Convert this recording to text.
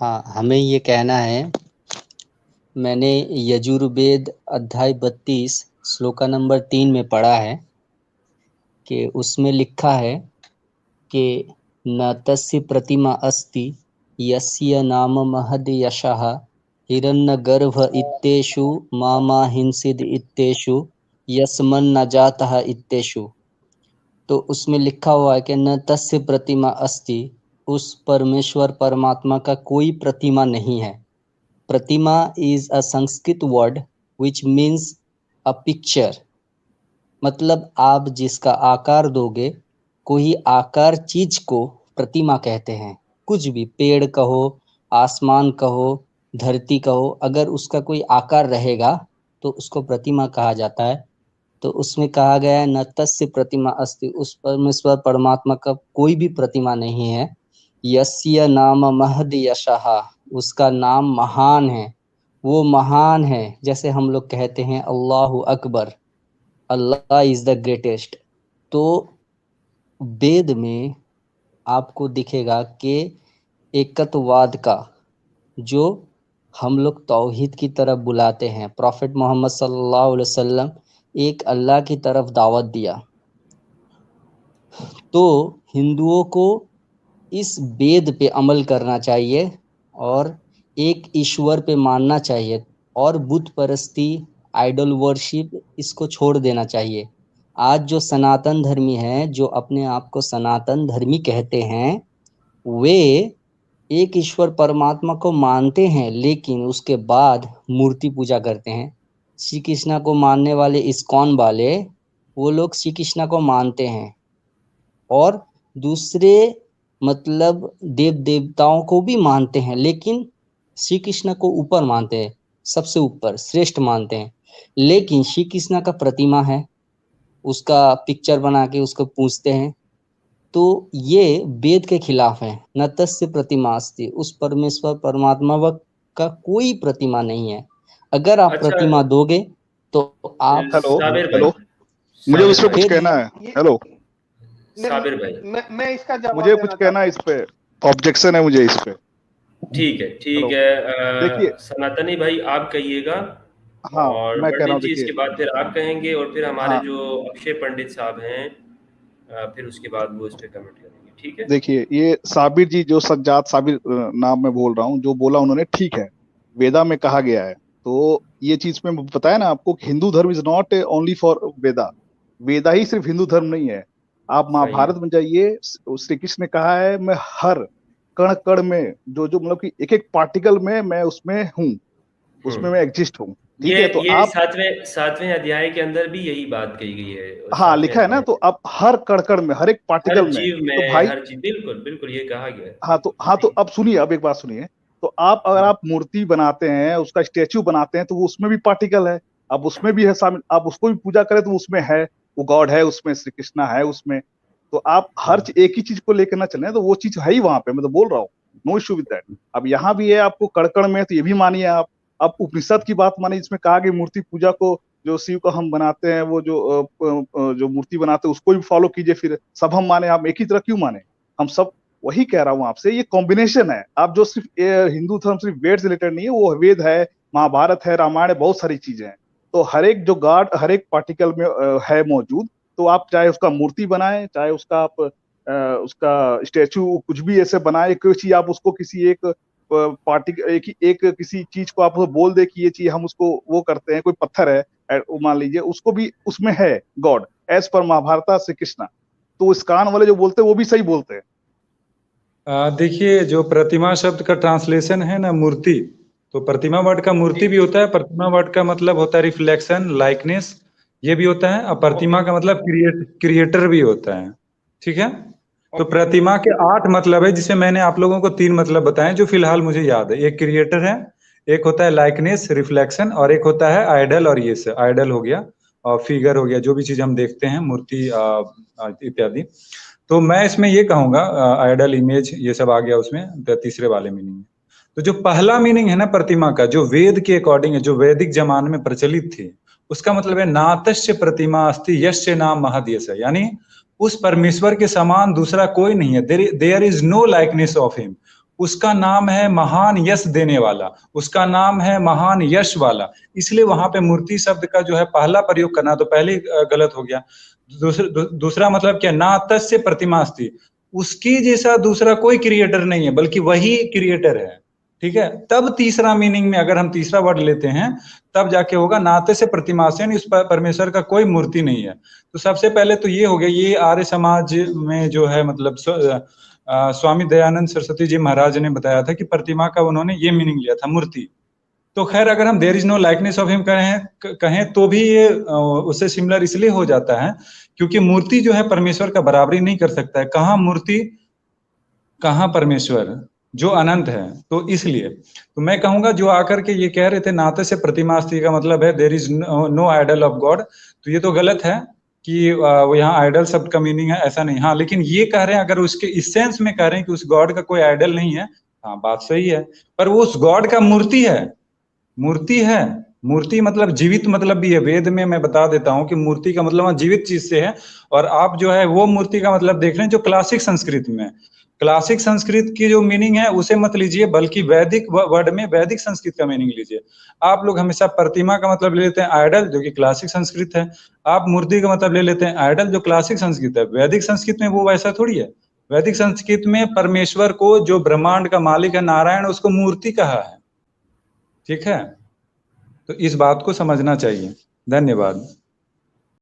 हाँ, हमें ये कहना है, मैंने यजुर्वेद अध्याय 32 श्लोका नंबर 3 में पढ़ा है कि उसमें लिखा है कि न तस्य प्रतिमा अस्ति यस्य नाम महद यशः हिरण्यगर्भ इत्येषु मामा हिंसिद इत्येषु यस्मन् न जातः इत्येषु। तो उसमें लिखा हुआ है कि न तस्य प्रतिमा अस्ति, उस परमेश्वर परमात्मा का कोई प्रतिमा नहीं है। प्रतिमा is a Sanskrit word which means a picture। मतलब आप जिसका आकार दोगे, कोई आकार चीज को प्रतिमा कहते हैं। कुछ भी, पेड़ कहो, आसमान कहो, धरती कहो, अगर उसका कोई आकार रहेगा तो उसको प्रतिमा कहा जाता है। तो उसमें कहा गया है न तस्य प्रतिमा अस्ति, उस परमेश्वर परमात्मा का कोई भी प्रतिमा नहीं है। यस्य नाम महद यशः, उसका नाम महान है, वो महान है। जैसे हम लोग कहते हैं अल्लाहु अकबर, अल्लाह इज द ग्रेटेस्ट। तो वेद में आपको दिखेगा कि एकत्ववाद का, जो हम लोग तौहीद की तरफ बुलाते हैं, प्रॉफिट मोहम्मद सल्लल्लाहु अलैहि वसल्लम एक अल्लाह की तरफ दावत दिया। तो हिंदुओं को इस वेद पे अमल करना चाहिए और एक ईश्वर पे मानना चाहिए, और बुत परस्ती, आइडल वर्शिप, इसको छोड़ देना चाहिए। आज जो सनातन धर्मी हैं, जो अपने आप को सनातन धर्मी कहते हैं, वे एक ईश्वर परमात्मा को मानते हैं, लेकिन उसके बाद मूर्ति पूजा करते हैं। श्री कृष्णा को मानने वाले इस्कॉन वाले, वो लोग श्री कृष्णा को मानते हैं और दूसरे मतलब देव देवताओं को भी मानते हैं, लेकिन श्री कृष्ण को ऊपर मानते हैं, सबसे ऊपर श्रेष्ठ मानते हैं। लेकिन श्री कृष्ण का प्रतिमा है, उसका पिक्चर बना के उसको पूजते हैं। तो ये वेद के खिलाफ है। न तस्य प्रतिमा अस्ति, उस परमेश्वर परमात्मा का कोई प्रतिमा नहीं है। अगर आप अच्छा, प्रतिमा दोगे तो आप साबिर भाई, मुझे उस पे कुछ फिर कहना है। हेलो साबिर भाई, मैं इसका जवाब मुझे कुछ कहना है इस पे, ऑब्जेक्शन है मुझे इस पे। ठीक है, ठीक हेलो, है। देखिए, सनातनी भाई आप कहिएगा, हाँ और मैं कह रहा हूँ, पंडित जी देखिए, इसके बाद फिर आप कहेंगे, और फिर हमारे हाँ जो अक्षय पंडित साहब हैं, फिर उसके बाद वो इस पे कमेंट करेंगे, ठीक है। देखिए, ये साबिर जी, जो सज्जाद साबिर नाम में बोल रहा हूँ, जो बोला उन्होंने ठीक है, वेदा में कहा गया है। तो ये चीज में बताया ना आपको, हिंदू धर्म इज नॉट ओनली फॉर वेदा। वेदा ही सिर्फ हिंदू धर्म नहीं है। आप सही महाभारत है। में जाइए, श्री कृष्ण ने कहा है, मैं हर कण कण में, जो जो मतलब कि एक एक पार्टिकल में मैं उसमें हूँ, उसमें मैं एग्जिस्ट हूँ। ठीक है, तो ये आप, सातवें अध्याय के अंदर भी यही बात कही गई है, हाँ 7वें लिखा है ना, अध्याय तो में, आप हर कण कण में, हर एक हर पार्टिकल में, जीव तो में, भाई, हर जीव, बिल्कुल बिल्कुल ये कहा गया है। हाँ तो अब सुनिए, अब एक बात सुनिए। तो आप अगर आप मूर्ति बनाते हैं, उसका स्टेच्यू बनाते हैं, तो वो उसमें भी पार्टिकल है, अब उसमें भी है शामिल, आप उसको भी पूजा करें तो उसमें है, वो गॉड है उसमें, श्री कृष्णा है उसमें। तो आप हर एक ही चीज को लेकर ना चले, तो वो चीज है ही वहां पे, मैं तो बोल रहा हूँ, नो इश्यू विद दैट। अब यहाँ भी है, आपको कड़कड़ में है तो ये भी मानिए आप उपनिषद की बात मानिए, जिसमें कहा कि मूर्ति पूजा को, जो शिव को हम बनाते हैं, वो जो मूर्ति बनाते हैं उसको भी फॉलो कीजिए, फिर सब हम माने, आप एक ही तरह क्यों माने? हम सब, वही कह रहा हूँ आपसे, ये कॉम्बिनेशन है। आप जो सिर्फ हिंदू धर्म सिर्फ वेद से रिलेटेड नहीं है, वो वेद है, महाभारत है, रामायण है, बहुत सारी चीजें हैं। तो हर एक जो गॉड हर एक पार्टिकल में है मौजूद। तो आप चाहे उसका मूर्ति बनाए, चाहे उसका आप उसका स्टेचू कुछ भी ऐसे बनाए, कोई चीज आप उसको किसी एक पार्टी एक किसी चीज को आप बोल दे कि ये चीज हम उसको वो करते हैं, कोई पत्थर है मान लीजिए, उसको भी उसमें है God, as per Mahabharat Shri Krishna. तो इस कान वाले जो बोलते हैं वो भी सही बोलते हैं। देखिए, जो प्रतिमा शब्द का ट्रांसलेशन है ना, मूर्ति, तो प्रतिमा वर्ड का मूर्ति भी होता है, प्रतिमा वर्ड का मतलब होता है रिफ्लेक्शन, लाइकनेस, ये भी होता है, और प्रतिमा का मतलब क्रिएटर भी होता है। ठीक है, तो प्रतिमा के 8 मतलब है, जिसे मैंने आप लोगों को 3 मतलब बताए जो फिलहाल मुझे याद है। एक क्रिएटर है, एक होता है लाइकनेस, रिफ्लेक्शन, और एक होता है आइडल, और ये से आइडल हो गया और फिगर हो गया, जो भी चीज हम देखते हैं, मूर्ति इत्यादि। तो मैं इसमें ये कहूंगा, आइडल, इमेज, ये सब आ गया उसमें, तीसरे वाले मीनिंग में। तो जो पहला मीनिंग है ना प्रतिमा का, जो वेद के अकॉर्डिंग है, जो वैदिक जमाने में प्रचलित थी, उसका मतलब है नातस्य प्रतिमा अस्ति यस्य नाम महद यश, यानी उस परमेश्वर के समान दूसरा कोई नहीं है, there is no likeness of him. उसका नाम है महान यश देने वाला, उसका नाम है महान यश वाला, इसलिए वहां पे मूर्ति शब्द का जो है पहला प्रयोग करना तो पहले गलत हो गया। दूसरा मतलब क्या, ना तस्य प्रतिमास्ति, उसकी जैसा दूसरा कोई क्रिएटर नहीं है बल्कि वही क्रिएटर है, ठीक है। तब तीसरा मीनिंग में अगर हम तीसरा वर्ड लेते हैं तब जाके होगा नाते से प्रतिमासन, उस परमेश्वर का कोई मूर्ति नहीं है। तो सबसे पहले तो ये हो गया, ये आर्य समाज में जो है मतलब स्वामी दयानंद सरस्वती जी महाराज ने बताया था कि प्रतिमा का उन्होंने ये मीनिंग लिया था मूर्ति। तो खैर अगर हम there is no likeness of him कहें तो भी ये उससे सिमिलर इसलिए हो जाता है क्योंकि मूर्ति जो है परमेश्वर का बराबरी नहीं कर सकता है। कहाँ मूर्ति कहाँ परमेश्वर जो अनंत है। तो इसलिए तो मैं कहूंगा जो आकर के ये कह रहे थे नाते से प्रतिमास्ति का मतलब है there is no idol of God, तो ये तो गलत है कि वो यहाँ आइडल शब्द का मीनिंग है, ऐसा नहीं। हाँ लेकिन ये कह रहे हैं अगर उसके इस सेंस में कह रहे हैं कि उस गॉड का कोई आइडल नहीं है, हाँ बात सही है, पर वो उस गॉड का मूर्ति है, मूर्ति है। मूर्ति मतलब जीवित मतलब भी है, वेद में मैं बता देता हूँ कि मूर्ति का मतलब जीवित चीज से है। और आप जो है वो मूर्ति का मतलब देख रहे हैं जो क्लासिक संस्कृत में, क्लासिक संस्कृत की जो मीनिंग है उसे मत लीजिए बल्कि वैदिक वर्ड में वैदिक संस्कृत का मीनिंग लीजिए। आप लोग हमेशा प्रतिमा का मतलब ले लेते हैं आइडल जो कि क्लासिक संस्कृत है, आप मूर्ति का मतलब ले लेते हैं आइडल जो क्लासिक संस्कृत है। वैदिक संस्कृत में वो वैसा थोड़ी है, वैदिक संस्कृत में परमेश्वर को जो ब्रह्मांड का मालिक है नारायण उसको मूर्ति कहा है, ठीक है। तो इस बात को समझना चाहिए। धन्यवाद।